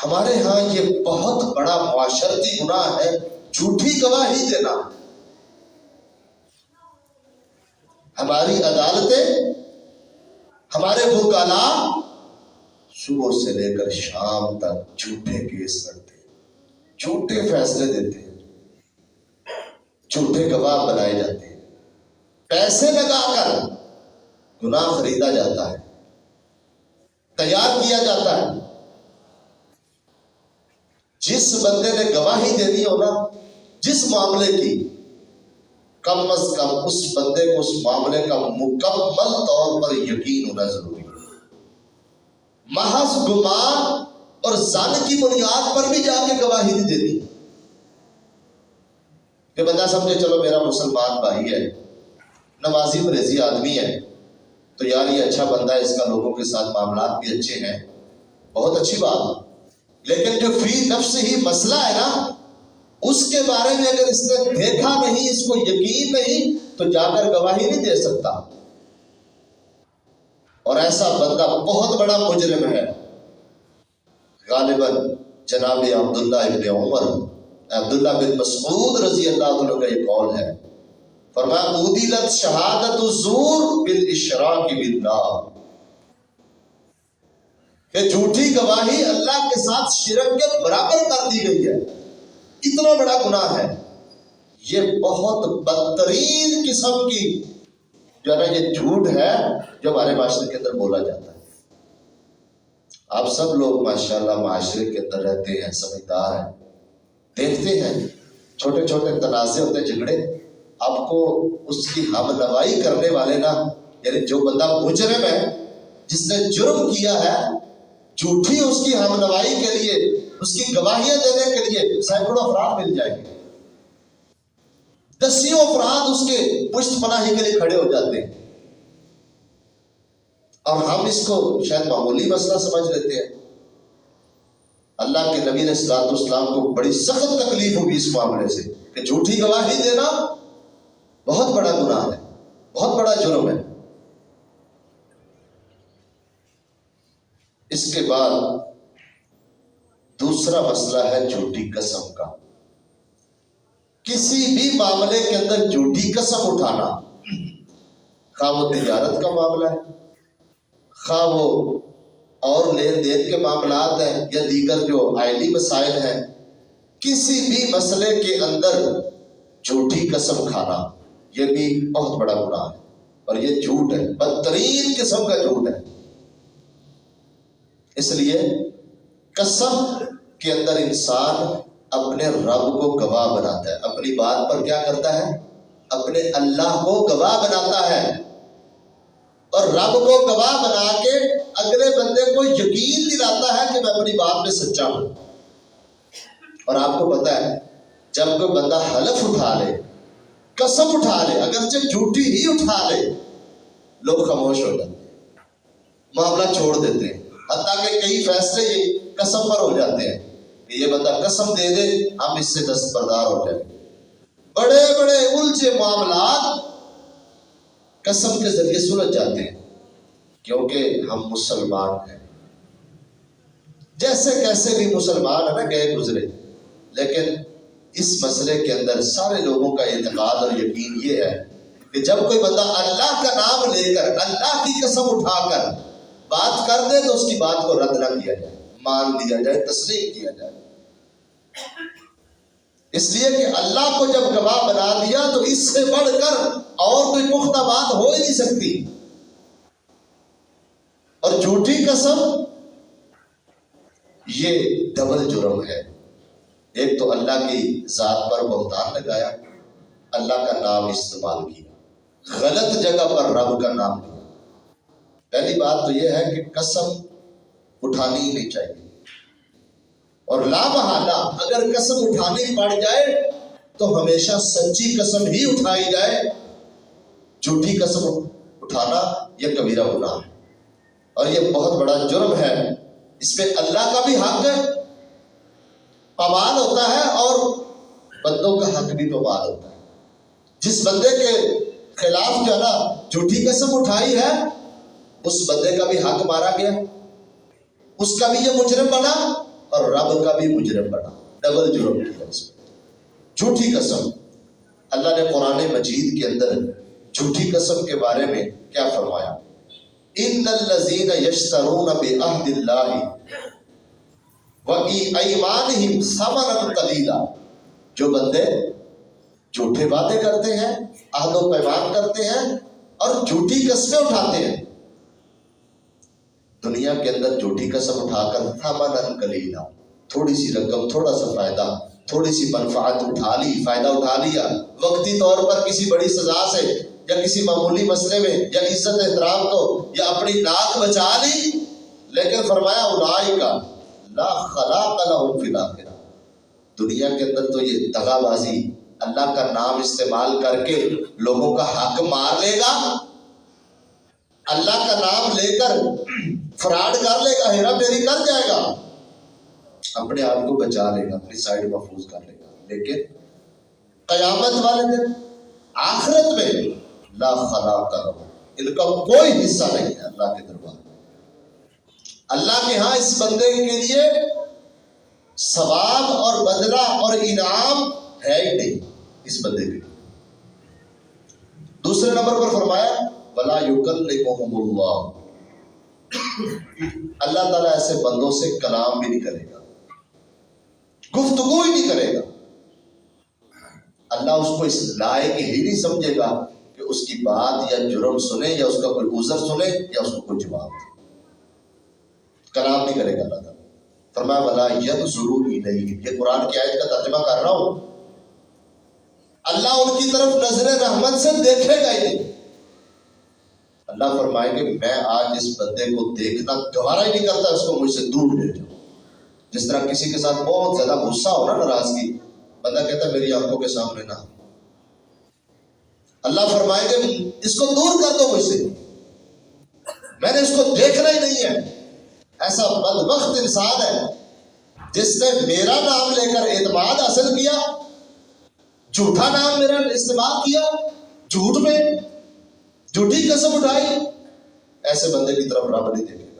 ہمارے ہاں یہ بہت بڑا معاشرتی گناہ ہے جھوٹی گواہی دینا. ہماری عدالتیں، ہمارے وکلاء صبح سے لے کر شام تک جھوٹے کیس لڑتے ہیں، جھوٹے فیصلے دیتے ہیں، جھوٹے گواہ بنائے جاتے ہیں، پیسے لگا کر گناہ خریدا جاتا ہے، تیار کیا جاتا ہے. جس بندے نے گواہی دینی ہو نا جس معاملے کی، کم از کم اس بندے کو اس معاملے کا مکمل طور پر یقین ہونا ضروری ہے. محض گمان اور ظن کی بنیاد پر بھی جا کے گواہی نہیں دینی کہ بندہ سمجھے چلو میرا مسلمان بھائی ہے، نمازی پرہیزی آدمی ہے، تو یار یہ اچھا بندہ ہے، اس کا لوگوں کے ساتھ معاملات بھی اچھے ہیں، بہت اچھی بات. لیکن جو فی نفس ہی مسئلہ ہے نا، اس کے بارے میں اگر اس نے دیکھا نہیں، اس کو یقین نہیں، تو جا کر گواہی نہیں دے سکتا. اور ایسا بندہ بہت بڑا مجرم ہے. غالباً جناب عبداللہ ابن عمر، عبداللہ بن مسعود رضی اللہ عنہ کا یہ قول ہے. فرمایا اُدِلت شہادت الزور بالاشراک باللہ، کہ جھوٹی گواہی اللہ کے ساتھ شرک کے برابر کر دی گئی ہے. اتنا بڑا گناہ ہے. یہ بہت بدترین قسم کی جو ہے نا یہ جھوٹ ہے جو ہمارے معاشرے کے اندر بولا جاتا ہے. آپ سب لوگ ماشاءاللہ معاشرے کے اندر رہتے ہیں، سمجھدار ہیں، دیکھتے ہیں چھوٹے چھوٹے تنازع ہوتے، جھگڑے، آپ کو اس کی ہم نوائی کرنے والے نا، یعنی جو بندہ مجرم ہے، جس نے جرم کیا ہے، جھوٹی اس کی ہم نوائی کے لیے، اس کی گواہیاں دینے کے لیے سینکڑوں افراد مل جائیں گے، دسیوں افراد اس کے پشت پناہی کے لیے کھڑے ہو جاتے ہیں. اور ہم اس کو شاید معمولی مسئلہ سمجھ لیتے ہیں. اللہ کے نبی علیہ الصلوۃ والسلام کو بڑی سخت تکلیف ہوگی اس معاملے سے کہ جھوٹی گواہی دینا بہت بڑا گناہ ہے، بہت بڑا جرم ہے. اس کے بعد دوسرا مسئلہ ہے جھوٹی قسم کا. کسی بھی معاملے کے اندر جھوٹی قسم اٹھانا، خواہ وہ تجارت کا معاملہ ہے، خواہ وہ اور لین دین کے معاملات ہیں یا دیگر جو آئلی مسائل ہیں، کسی بھی مسئلے کے اندر جھوٹی قسم کھانا یہ بھی بہت بڑا گناہ ہے. اور یہ جھوٹ ہے، بدترین قسم کا جھوٹ ہے. اس لیے قسم کے اندر انسان اپنے رب کو گواہ بناتا ہے، اپنی بات پر کیا کرتا ہے، اپنے اللہ کو گواہ بناتا ہے، اور رب کو گواہ بنا کے اگلے بندے کو یقین دلاتا ہے کہ میں اپنی بات میں سچا ہوں. اور آپ کو پتا ہے جب کوئی بندہ حلف اٹھا لے، قسم اٹھا لے، اگرچہ جھوٹی ہی اٹھا لے، لوگ خاموش ہو جاتے ہیں، معاملہ چھوڑ دیتے ہیں. حتیٰ کہ کئی فیصلے یہ قسم پر ہو جاتے ہیں کہ یہ بندہ قسم دے دے ہم اس سے دستبردار ہو جائیں. بڑے بڑے الجھے معاملات قسم کے ذریعے سلجھ جاتے ہیں کیونکہ ہم مسلمان ہیں. جیسے کیسے بھی مسلمان ہے نا گئے گزرے، لیکن اس مسئلے کے اندر سارے لوگوں کا اعتقاد اور یقین یہ ہے کہ جب کوئی بندہ اللہ کا نام لے کر، اللہ کی قسم اٹھا کر بات کر دے تو اس کی بات کو رد نہ کیا جائے، مان لیا جائے، تسلیم کیا جائے. اس لیے کہ اللہ کو جب گواہ بنا دیا تو اس سے بڑھ کر اور کوئی پختہ بات ہو ہی نہیں سکتی. اور جھوٹی قسم یہ ڈبل جرم ہے. ایک تو اللہ کی ذات پر بہتان لگایا، اللہ کا نام استعمال کیا، غلط جگہ پر رب کا نام لیا. پہلی بات تو یہ ہے کہ قسم اٹھانی ہی نہیں چاہیے، اور لا محالہ اگر قسم اٹھانی پڑ جائے تو ہمیشہ سچی قسم ہی اٹھائی جائے. جھوٹی قسم اٹھانا یہ کبیرہ گناہ ہے اور یہ بہت بڑا جرم ہے. اس میں اللہ کا بھی حق پامال ہوتا ہے اور بندوں کا حق بھی پامال ہوتا ہے. جس بندے کے خلاف جو ہے نا جھوٹی قسم اٹھائی ہے، اس بندے کا بھی حق مارا گیا، اس کا بھی یہ مجرم بنا، اور رب کا بھی مجرم بنا، ڈبل جرم کیا اس میں۔ جھوٹی قسم، اللہ نے قرآن مجید کے اندر جھوٹی قسم کے بارے میں کیا فرمایا؟ ان الذین یشترون بعہد اللہ وایمانہم ثمنا قلیلا، جو بندے جھوٹے وعدے کرتے ہیں، عہد و پیمان کرتے ہیں اور جھوٹی قسمیں اٹھاتے ہیں، دنیا کے اندر جھوٹی قسم اٹھا کر ثمنا قلیلا، تھوڑی سی رقم، تھوڑا سا فائدہ، تھوڑی سی منفعت اٹھا لی، فائدہ اٹھا لیا وقتی طور پر کسی بڑی سزا سے یا کسی معمولی مسئلے میں یا عزت احترام کو یا اپنی ناک بچا لی، لیکن فرمایا اولئک لا خلاق لهم فی الاخرہ، دنیا کے اندر تو یہ دغا بازی، اللہ کا نام استعمال کر کے لوگوں کا حق مار لے گا، اللہ کا نام لے کر فراڈ کر لے گا، ہیرا پھیری کر جائے گا، اپنے آپ کو بچا لے گا، اپنی سائڈ محفوظ کر لے گا، لیکن قیامت والے دن آخرت میں لا خلاق لهم، ان کا کوئی حصہ نہیں ہے اللہ کے دربار میں، اللہ کے ہاں اس بندے کے لیے ثواب اور بدلہ اور انعام ہے ہی نہیں اس بندے کے لیے۔ دوسرے نمبر پر فرمایا وَلَا يُكَلِّمُهُمُ اللَّهُ، اللہ تعالیٰ ایسے بندوں سے کلام بھی نہیں کرے گا، گفتگو ہی نہیں کرے گا، اللہ اس کو اس لائق ہی نہیں سمجھے گا کہ اس کی بات یا جرم سنے یا اس کا کوئی عذر سنے یا اس کو کوئی جواب دے، کلام نہیں کرے گا اللہ تعالیٰ۔ فرمایا وَلَا يَنظُرُ إِلَيْهِمْ، یہ قرآن کی آیت کا ترجمہ کر رہا ہوں، اللہ ان کی طرف نظر رحمت سے دیکھے گا ہی نہیں، اللہ فرمائے کہ میں آج اس بندے کو دیکھنا گوارا ہی نہیں کرتا، اس کو مجھ سے دور لے جاؤ۔ جس طرح کسی کے ساتھ بہت زیادہ غصہ ہو نا، ناراضگی، بندہ کہتا ہے میری آنکھوں کے سامنے نہ، اللہ فرمائے کہ اس کو دور کر دو مجھ سے، میں نے اس کو دیکھنا ہی نہیں ہے۔ ایسا بدبخت انسان ہے جس نے میرا نام لے کر اعتماد حاصل کیا، جھوٹا نام میرا استعمال کیا، جھوٹ میں جھوٹی قسم اٹھائی، ایسے بندے کی طرف رب نہیں دیکھے۔